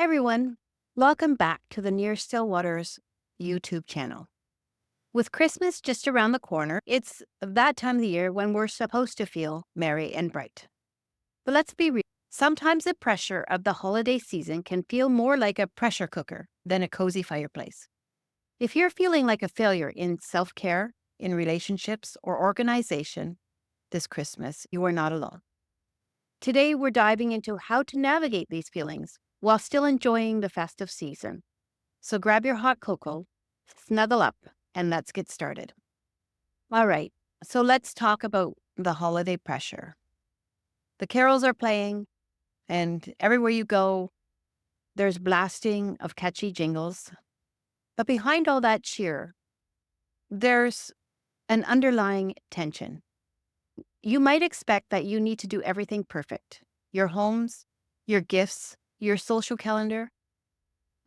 Hey everyone, welcome back to the Near Still Waters YouTube channel. With Christmas just around the corner, it's that time of the year when we're supposed to feel merry and bright. But let's be real, sometimes the pressure of the holiday season can feel more like a pressure cooker than a cozy fireplace. If you're feeling like a failure in self-care, in relationships, or organization this Christmas, you are not alone. Today, we're diving into how to navigate these feelings while still enjoying the festive season. So grab your hot cocoa, snuggle up, and let's get started. All right, so let's talk about the holiday pressure. The carols are playing, and everywhere you go, there's blasting of catchy jingles. But behind all that cheer, there's an underlying tension. You might expect that you need to do everything perfect: your homes, your gifts, your social calendar.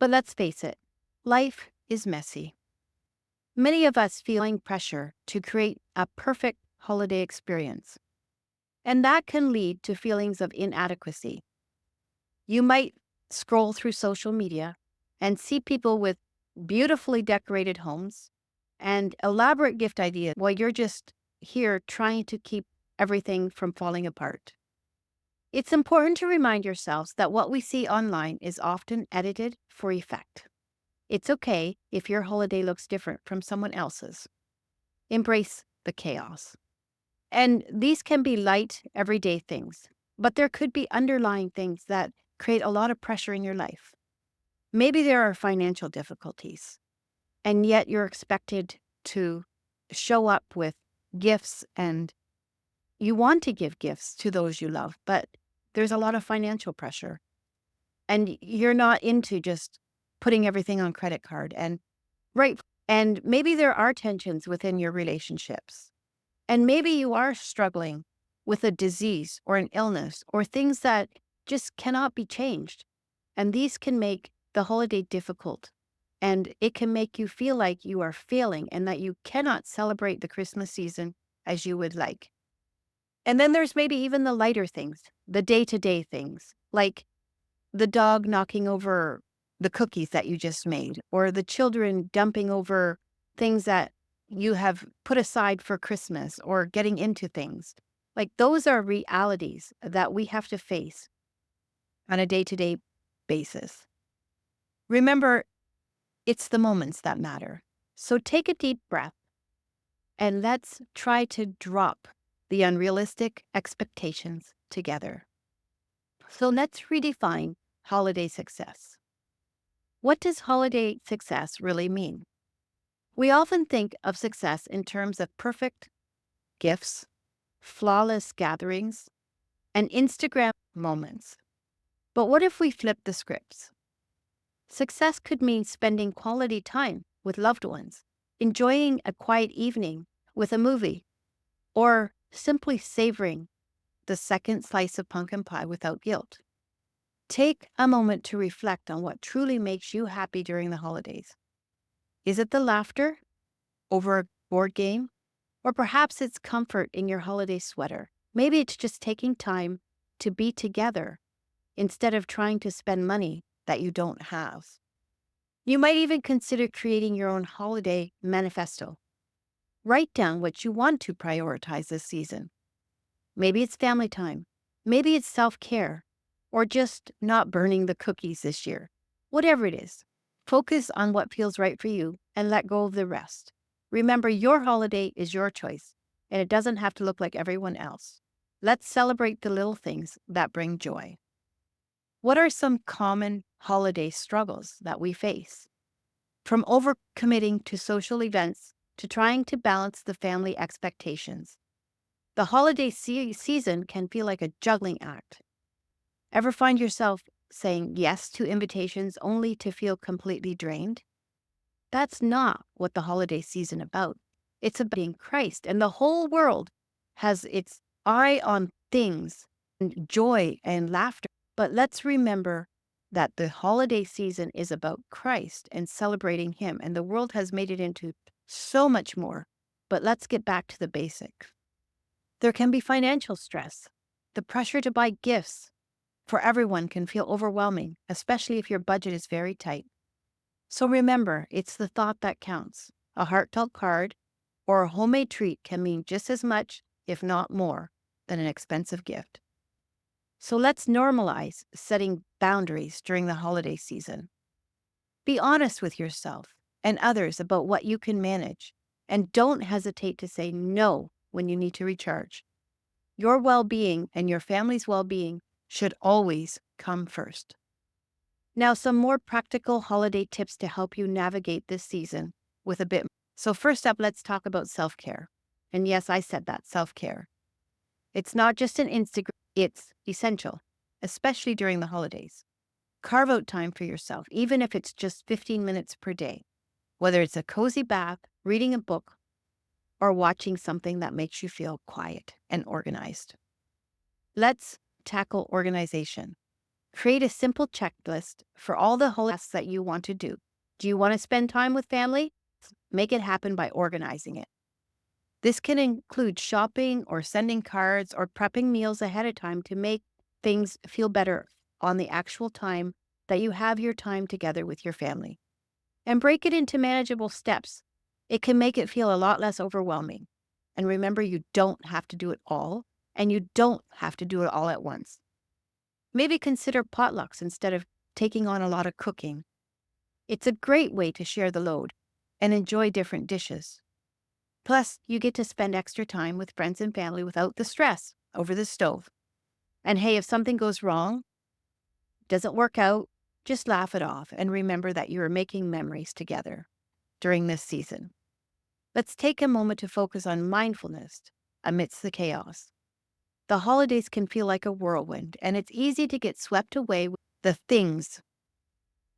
But let's face it, life is messy. Many of us feeling pressure to create a perfect holiday experience, and that can lead to feelings of inadequacy. You might scroll through social media and see people with beautifully decorated homes and elaborate gift ideas while you're just here trying to keep everything from falling apart. It's important to remind yourselves that what we see online is often edited for effect. It's okay if your holiday looks different from someone else's. Embrace the chaos. And these can be light, everyday things, but there could be underlying things that create a lot of pressure in your life. Maybe there are financial difficulties, and yet you're expected to show up with gifts, and you want to give gifts to those you love, but there's a lot of financial pressure, and you're not into just putting everything on credit card. Right. And maybe there are tensions within your relationships. And maybe you are struggling with a disease or an illness or things that just cannot be changed. And these can make the holiday difficult. And it can make you feel like you are failing and that you cannot celebrate the Christmas season as you would like. And then there's maybe even the lighter things, the day-to-day things, like the dog knocking over the cookies that you just made, or the children dumping over things that you have put aside for Christmas, or getting into things. Like those are realities that we have to face on a day-to-day basis. Remember, it's the moments that matter. So take a deep breath and let's try to drop the unrealistic expectations together. So let's redefine holiday success. What does holiday success really mean? We often think of success in terms of perfect gifts, flawless gatherings, and Instagram moments. But what if we flip the scripts? Success could mean spending quality time with loved ones, enjoying a quiet evening with a movie, or simply savoring the second slice of pumpkin pie without guilt. Take a moment to reflect on what truly makes you happy during the holidays. Is it the laughter over a board game? Or perhaps it's comfort in your holiday sweater. Maybe it's just taking time to be together instead of trying to spend money that you don't have. You might even consider creating your own holiday manifesto. Write down what you want to prioritize this season. Maybe it's family time. Maybe it's self-care, or just not burning the cookies this year. Whatever it is, focus on what feels right for you and let go of the rest. Remember, your holiday is your choice, and it doesn't have to look like everyone else. Let's celebrate the little things that bring joy. What are some common holiday struggles that we face? From overcommitting to social events to trying to balance the family expectations. The holiday season can feel like a juggling act. Ever find yourself saying yes to invitations only to feel completely drained? That's not what the holiday season about. It's about being Christ, and the whole world has its eye on things and joy and laughter. But let's remember that the holiday season is about Christ and celebrating Him, and the world has made it into so much more. But let's get back to the basics. There can be financial stress, the pressure to buy gifts, for everyone can feel overwhelming, especially if your budget is very tight. So remember, it's the thought that counts. A heartfelt card or a homemade treat can mean just as much, if not more, than an expensive gift. So let's normalize setting boundaries during the holiday season. Be honest with yourself and others about what you can manage, and don't hesitate to say no when you need to recharge. Your well-being and your family's well-being should always come first. Now, some more practical holiday tips to help you navigate this season with a bit. So first up, let's talk about self-care. And yes, I said that, self-care. It's not just an Instagram, it's essential, especially during the holidays. Carve out time for yourself, even if it's just 15 minutes per day, whether it's a cozy bath, reading a book, or watching something that makes you feel quiet and organized. Let's tackle organization. Create a simple checklist for all the tasks that you want to do. Do you want to spend time with family? Make it happen by organizing it. This can include shopping or sending cards or prepping meals ahead of time to make things feel better on the actual time that you have your time together with your family. And break it into manageable steps. It can make it feel a lot less overwhelming. And remember, you don't have to do it all, and you don't have to do it all at once. Maybe consider potlucks instead of taking on a lot of cooking. It's a great way to share the load and enjoy different dishes. Plus, you get to spend extra time with friends and family without the stress over the stove. And hey, if something goes wrong, doesn't work out, just laugh it off and remember that you are making memories together during this season. Let's take a moment to focus on mindfulness amidst the chaos. The holidays can feel like a whirlwind, and it's easy to get swept away with the things.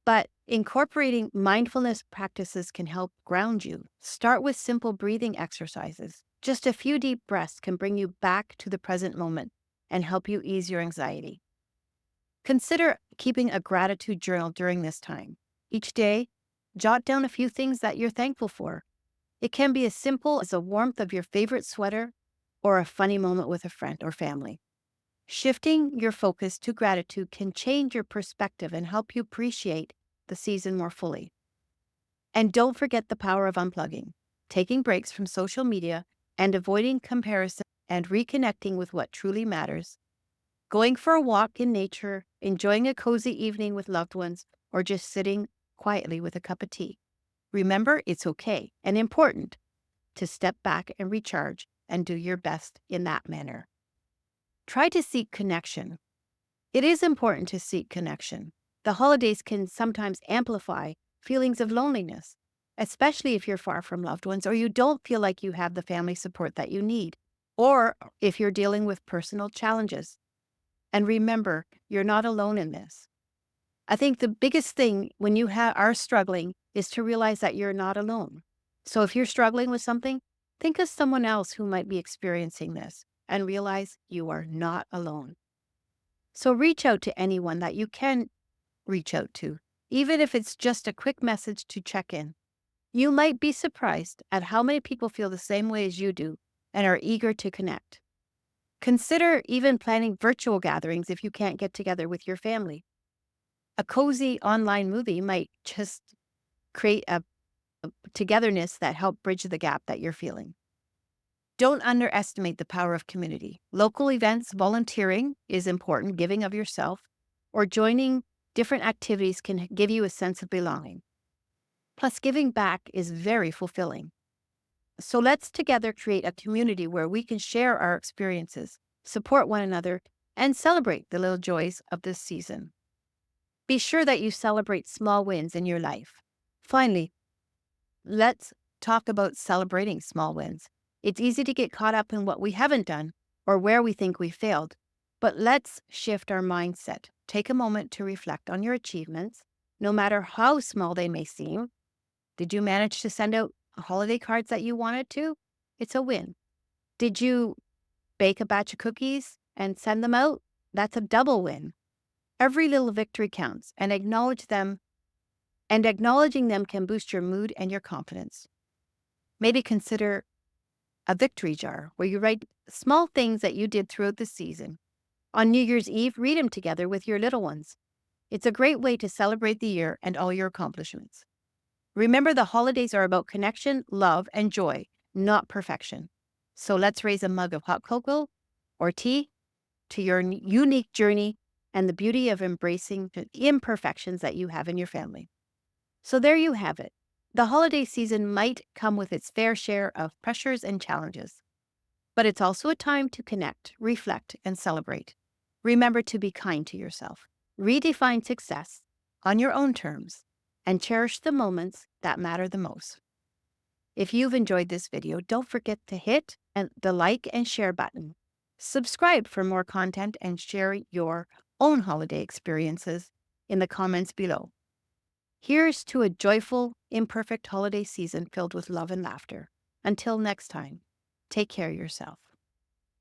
But incorporating mindfulness practices can help ground you. Start with simple breathing exercises. Just a few deep breaths can bring you back to the present moment and help you ease your anxiety. Consider keeping a gratitude journal during this time. Each day, jot down a few things that you're thankful for. It can be as simple as the warmth of your favorite sweater or a funny moment with a friend or family. Shifting your focus to gratitude can change your perspective and help you appreciate the season more fully. And don't forget the power of unplugging, taking breaks from social media and avoiding comparison and reconnecting with what truly matters. Going for a walk in nature, enjoying a cozy evening with loved ones, or just sitting quietly with a cup of tea. Remember, it's okay and important to step back and recharge and do your best in that manner. Try to seek connection. It is important to seek connection. The holidays can sometimes amplify feelings of loneliness, especially if you're far from loved ones or you don't feel like you have the family support that you need, or if you're dealing with personal challenges. And remember, you're not alone in this. I think the biggest thing when you are struggling is to realize that you're not alone. So if you're struggling with something, think of someone else who might be experiencing this and realize you are not alone. So reach out to anyone that you can reach out to, even if it's just a quick message to check in. You might be surprised at how many people feel the same way as you do and are eager to connect. Consider even planning virtual gatherings if you can't get together with your family. A cozy online movie might just create a togetherness that help bridge the gap that you're feeling. Don't underestimate the power of community. Local events, volunteering is important, giving of yourself, or joining different activities can give you a sense of belonging. Plus, giving back is very fulfilling. So let's together create a community where we can share our experiences, support one another, and celebrate the little joys of this season. Be sure that you celebrate small wins in your life. Finally, let's talk about celebrating small wins. It's easy to get caught up in what we haven't done or where we think we failed, but let's shift our mindset. Take a moment to reflect on your achievements, no matter how small they may seem. Did you manage to send out holiday cards that you wanted to? It's a win. Did you bake a batch of cookies and send them out? That's a double win. Every little victory counts, and acknowledging them can boost your mood and your confidence. Maybe consider a victory jar where you write small things that you did throughout the season, On New Year's Eve, read them together with your little ones. It's a great way to celebrate the year and all your accomplishments. Remember, the holidays are about connection, love, and joy, not perfection. So let's raise a mug of hot cocoa or tea to your unique journey and the beauty of embracing the imperfections that you have in your family. So there you have it. The holiday season might come with its fair share of pressures and challenges, but it's also a time to connect, reflect, and celebrate. Remember to be kind to yourself. Redefine success on your own terms and cherish the moments that matter the most. If you've enjoyed this video, don't forget to hit the like and share button. Subscribe for more content and share your own holiday experiences in the comments below. Here's to a joyful, imperfect holiday season filled with love and laughter. Until next time, take care of yourself.